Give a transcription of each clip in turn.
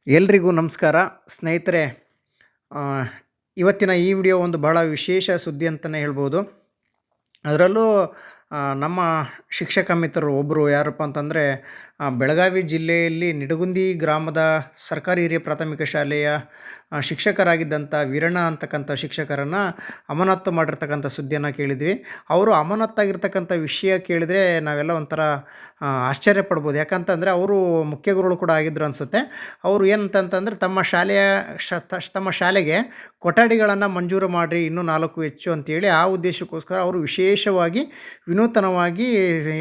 ಎಲ್ರಿಗೂ ನಮಸ್ಕಾರ ಸ್ನೇಹಿತರೆ. ಆ, ಇವತ್ತಿನ ಈ ವಿಡಿಯೋ ಒಂದು ಬಹಳ ವಿಶೇಷ ಸುದ್ದಿ ಅಂತಲೇ ಹೇಳ್ಬೋದು. ಅದರಲ್ಲೂ ನಮ್ಮ ಶಿಕ್ಷಕ ಮಿತ್ರರು ಒಬ್ಬರು ಯಾರಪ್ಪ ಅಂತಂದರೆ, ಬೆಳಗಾವಿ ಜಿಲ್ಲೆಯಲ್ಲಿ ನಿಡಗುಂದಿ ಗ್ರಾಮದ ಸರ್ಕಾರಿ ಹಿರಿಯ ಪ್ರಾಥಮಿಕ ಶಾಲೆಯ ಶಿಕ್ಷಕರಾಗಿದ್ದಂಥ ವೀರಣ್ಣ ಅಂತಕ್ಕಂಥ ಶಿಕ್ಷಕರನ್ನು ಅಮಾನತ್ತು ಮಾಡಿರ್ತಕ್ಕಂಥ ಸುದ್ದಿಯನ್ನು ಕೇಳಿದ್ವಿ. ಅವರು ಅಮಾನತ್ತಾಗಿರ್ತಕ್ಕಂಥ ವಿಷಯ ಕೇಳಿದರೆ ನಾವೆಲ್ಲ ಒಂಥರ ಆಶ್ಚರ್ಯ ಪಡ್ಬೋದು. ಯಾಕಂತಂದರೆ ಅವರು ಮುಖ್ಯ ಗುರುಗಳು ಕೂಡ ಆಗಿದ್ದರು ಅನಿಸುತ್ತೆ. ಅವರು ಏನಂತಂತಂದರೆ ತಮ್ಮ ಶಾಲೆಗೆ ಕೊಠಡಿಗಳನ್ನು ಮಂಜೂರು ಮಾಡಿರಿ, ಇನ್ನೂ 4 ಹೆಚ್ಚು ಅಂತೇಳಿ ಆ ಉದ್ದೇಶಕ್ಕೋಸ್ಕರ ಅವರು ವಿಶೇಷವಾಗಿ ವಿನೂತನವಾಗಿ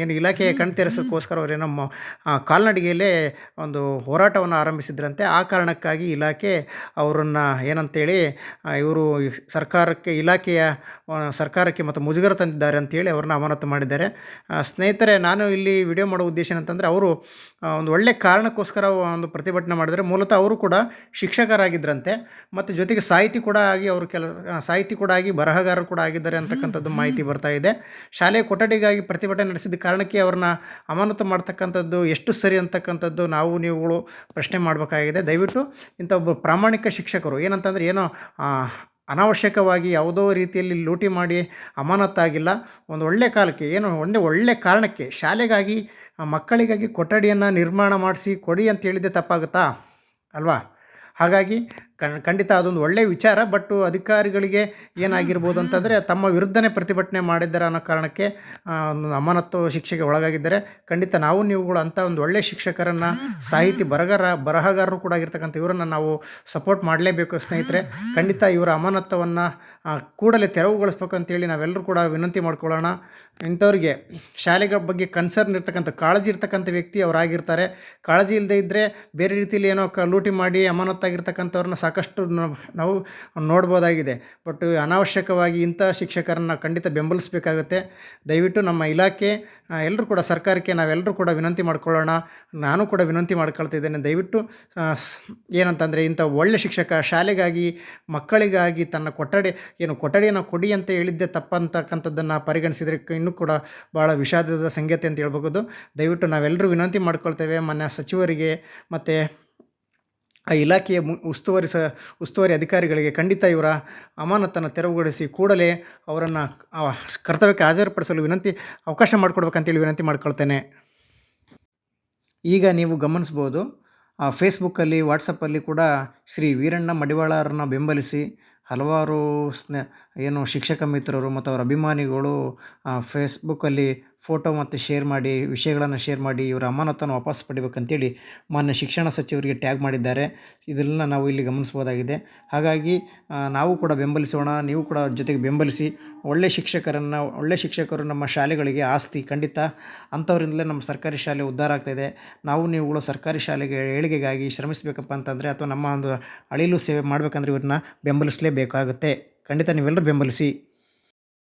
ಏನು ಇಲಾಖೆಯ ಕಣ್ತೆರೆಸೋಕ್ಕೋಸ್ಕರ ಅವರೇನೋ ಕಾಲ್ನಡಿಗೆಯಲ್ಲೇ ಒಂದು ಹೋರಾಟವನ್ನು ಆರಂಭಿಸಿದ್ರಂತೆ. ಆ ಕಾರಣಕ್ಕಾಗಿ ಇಲಾಖೆ ಅವರನ್ನು ಏನಂತೇಳಿ ಇವರು ಸರ್ಕಾರಕ್ಕೆ ಮತ್ತು ಮುಜುಗರ ತಂದಿದ್ದಾರೆ ಅಂತೇಳಿ ಅವ್ರನ್ನ ಅಮಾನತು ಮಾಡಿದ್ದಾರೆ. ಸ್ನೇಹಿತರೆ, ನಾನು ಇಲ್ಲಿ ವಿಡಿಯೋ ಮಾಡೋ ಉದ್ದೇಶ ಏನಂತಂದರೆ, ಅವರು ಒಂದು ಒಳ್ಳೆಯ ಕಾರಣಕ್ಕೋಸ್ಕರ ಒಂದು ಪ್ರತಿಭಟನೆ ಮಾಡಿದರೆ. ಮೂಲತಃ ಅವರು ಕೂಡ ಶಿಕ್ಷಕರಾಗಿದ್ದರಂತೆ ಮತ್ತು ಜೊತೆಗೆ ಸಾಹಿತಿ ಕೂಡ ಆಗಿ ಬರಹಗಾರರು ಕೂಡ ಆಗಿದ್ದಾರೆ ಅಂತಕ್ಕಂಥದ್ದು ಮಾಹಿತಿ ಬರ್ತಾ ಇದೆ. ಶಾಲೆಯ ಕೊಠಡಿಗಾಗಿ ಪ್ರತಿಭಟನೆ ನಡೆಸಿದ ಕಾರಣಕ್ಕೆ ಅವ್ರನ್ನ ಅಮಾನತು ಮಾಡ್ತಕ್ಕಂಥದ್ದು ಎಷ್ಟು ಸರಿ ಅಂತಕ್ಕಂಥದ್ದು ನೀವುಗಳು ಪ್ರಶ್ನೆ ಮಾಡಬೇಕಾಗಿದೆ. ದಯವಿಟ್ಟು ಇಂಥ ಒಬ್ಬ ಪ್ರಾಮಾಣಿಕ ಶಿಕ್ಷಕರು ಏನಂತಂದರೆ, ಏನೋ ಅನಾವಶ್ಯಕವಾಗಿ ಯಾವುದೋ ರೀತಿಯಲ್ಲಿ ಲೂಟಿ ಮಾಡಿ ಅಮಾನತ್ತಾಗಿಲ್ಲ. ಒಂದು ಒಳ್ಳೆಯ ಕಾಲಕ್ಕೆ ಒಳ್ಳೆಯ ಕಾರಣಕ್ಕೆ ಶಾಲೆಗಾಗಿ ಮಕ್ಕಳಿಗಾಗಿ ಕೊಠಡಿಯನ್ನು ನಿರ್ಮಾಣ ಮಾಡಿಸಿ ಕೊಡಿ ಅಂತ ಹೇಳಿದ್ದೆ ತಪ್ಪಾಗುತ್ತಾ ಅಲ್ವಾ? ಹಾಗಾಗಿ ಖಂಡಿತ ಅದೊಂದು ಒಳ್ಳೆಯ ವಿಚಾರ. ಬಟ್ ಅಧಿಕಾರಿಗಳಿಗೆ ಏನಾಗಿರ್ಬೋದು ಅಂತಂದರೆ, ತಮ್ಮ ವಿರುದ್ಧನೇ ಪ್ರತಿಭಟನೆ ಮಾಡಿದ್ದಾರೆ ಅನ್ನೋ ಕಾರಣಕ್ಕೆ ಒಂದು ಅಮಾನತು ಶಿಕ್ಷೆಗೆ ಒಳಗಾಗಿದ್ದಾರೆ. ಖಂಡಿತ ನೀವುಗಳು ಅಂಥ ಒಂದು ಒಳ್ಳೆಯ ಶಿಕ್ಷಕರನ್ನು, ಸಾಹಿತಿ ಬರಹಗಾರರು ಕೂಡ ಆಗಿರ್ತಕ್ಕಂಥ ಇವರನ್ನು ನಾವು ಸಪೋರ್ಟ್ ಮಾಡಲೇಬೇಕು ಸ್ನೇಹಿತರೆ. ಖಂಡಿತ ಇವರ ಅಮಾನತವನ್ನು ಕೂಡಲೇ ತೆರವುಗೊಳಿಸ್ಬೇಕು ಅಂತೇಳಿ ನಾವೆಲ್ಲರೂ ಕೂಡ ವಿನಂತಿ ಮಾಡ್ಕೊಳ್ಳೋಣ. ಇಂಥವ್ರಿಗೆ ಶಾಲೆಗಳ ಬಗ್ಗೆ ಕನ್ಸರ್ನ್ ಇರ್ತಕ್ಕಂಥ, ಕಾಳಜಿ ಇರ್ತಕ್ಕಂಥ ವ್ಯಕ್ತಿ ಅವರಾಗಿರ್ತಾರೆ. ಕಾಳಜಿ ಇಲ್ಲದೆ ಇದ್ದರೆ ಬೇರೆ ರೀತಿಯಲ್ಲಿ ಏನೋ ಲೂಟಿ ಮಾಡಿ ಅಮಾನತ್ತಾಗಿರ್ತಕ್ಕಂಥವ್ರನ್ನ ಸಾಕಷ್ಟು ನಾವು ನೋಡ್ಬೋದಾಗಿದೆ. ಬಟ್ ಅನಾವಶ್ಯಕವಾಗಿ ಇಂಥ ಶಿಕ್ಷಕರನ್ನು ಖಂಡಿತ ಬೆಂಬಲಿಸಬೇಕಾಗುತ್ತೆ. ದಯವಿಟ್ಟು ನಮ್ಮ ಇಲಾಖೆ ಎಲ್ಲರೂ ಕೂಡ ಸರ್ಕಾರಕ್ಕೆ ನಾವೆಲ್ಲರೂ ಕೂಡ ವಿನಂತಿ ಮಾಡ್ಕೊಳ್ಳೋಣ. ನಾನು ಕೂಡ ವಿನಂತಿ ಮಾಡ್ಕೊಳ್ತಿದ್ದೇನೆ. ದಯವಿಟ್ಟು ಏನಂತಂದರೆ, ಇಂಥ ಒಳ್ಳೆಯ ಶಿಕ್ಷಕ ಶಾಲೆಗಾಗಿ ಮಕ್ಕಳಿಗಾಗಿ ತನ್ನ ಕೊಠಡಿಯನ್ನು ಕೊಡಿ ಅಂತ ಹೇಳಿದ್ದೆ ತಪ್ಪಂತಕ್ಕಂಥದ್ದನ್ನು ಪರಿಗಣಿಸಿದರೆ ಇನ್ನೂ ಕೂಡ ಭಾಳ ವಿಷಾದದ ಸಂಗತಿ ಅಂತ ಹೇಳ್ಬೋದು. ದಯವಿಟ್ಟು ನಾವೆಲ್ಲರೂ ವಿನಂತಿ ಮಾಡ್ಕೊಳ್ತೇವೆ ಮಾನ್ಯ ಸಚಿವರಿಗೆ ಮತ್ತು ಆ ಇಲಾಖೆಯ ಉಸ್ತುವಾರಿ ಅಧಿಕಾರಿಗಳಿಗೆ. ಖಂಡಿತ ಇವರ ಅಮಾನತನ್ನು ತೆರವುಗೊಳಿಸಿ ಕೂಡಲೇ ಅವರನ್ನು ಕರ್ತವ್ಯಕ್ಕೆ ಹಾಜರುಪಡಿಸಲು ಅವಕಾಶ ಮಾಡಿಕೊಡ್ಬೇಕಂತೇಳಿ ವಿನಂತಿ ಮಾಡ್ಕೊಳ್ತೇನೆ. ಈಗ ನೀವು ಗಮನಿಸ್ಬೋದು, ಫೇಸ್ಬುಕ್ಕಲ್ಲಿ, ವಾಟ್ಸಪ್ಪಲ್ಲಿ ಕೂಡ ಶ್ರೀ ವೀರಣ್ಣ ಮಡಿವಾಳರನ್ನು ಬೆಂಬಲಿಸಿ ಹಲವಾರು ಶಿಕ್ಷಕ ಮಿತ್ರರು ಮತ್ತು ಅವರ ಅಭಿಮಾನಿಗಳು ಫೇಸ್ಬುಕ್ಕಲ್ಲಿ ಫೋಟೋ ಮತ್ತು ವಿಷಯಗಳನ್ನು ಶೇರ್ ಮಾಡಿ ಇವರ ಅಮಾನತನ್ನು ವಾಪಸ್ ಪಡಿಬೇಕಂತೇಳಿ ಮಾನ್ಯ ಶಿಕ್ಷಣ ಸಚಿವರಿಗೆ ಟ್ಯಾಗ್ ಮಾಡಿದ್ದಾರೆ. ಇದೆಲ್ಲ ನಾವು ಇಲ್ಲಿ ಗಮನಿಸ್ಬೋದಾಗಿದೆ. ಹಾಗಾಗಿ ನಾವು ಕೂಡ ಬೆಂಬಲಿಸೋಣ, ನೀವು ಕೂಡ ಜೊತೆಗೆ ಬೆಂಬಲಿಸಿ. ಒಳ್ಳೆಯ ಶಿಕ್ಷಕರು ನಮ್ಮ ಶಾಲೆಗಳಿಗೆ ಆಸ್ತಿ. ಖಂಡಿತ ಅಂಥವರಿಂದಲೇ ನಮ್ಮ ಸರ್ಕಾರಿ ಶಾಲೆ ಉದ್ಧಾರ ಆಗ್ತಾಯಿದೆ. ನೀವುಗಳು ಸರ್ಕಾರಿ ಶಾಲೆಗೆ ಏಳಿಗೆಗಾಗಿ ಶ್ರಮಿಸಬೇಕಪ್ಪ ಅಂತಂದರೆ, ಅಥವಾ ನಮ್ಮ ಒಂದು ಅಳಿಲು ಸೇವೆ ಮಾಡಬೇಕಂದ್ರೆ ಇವ್ರನ್ನ ಬೆಂಬಲಿಸಲೇಬೇಕಾಗುತ್ತೆ. ಖಂಡಿತ ನೀವೆಲ್ಲರೂ ಬೆಂಬಲಿಸಿ.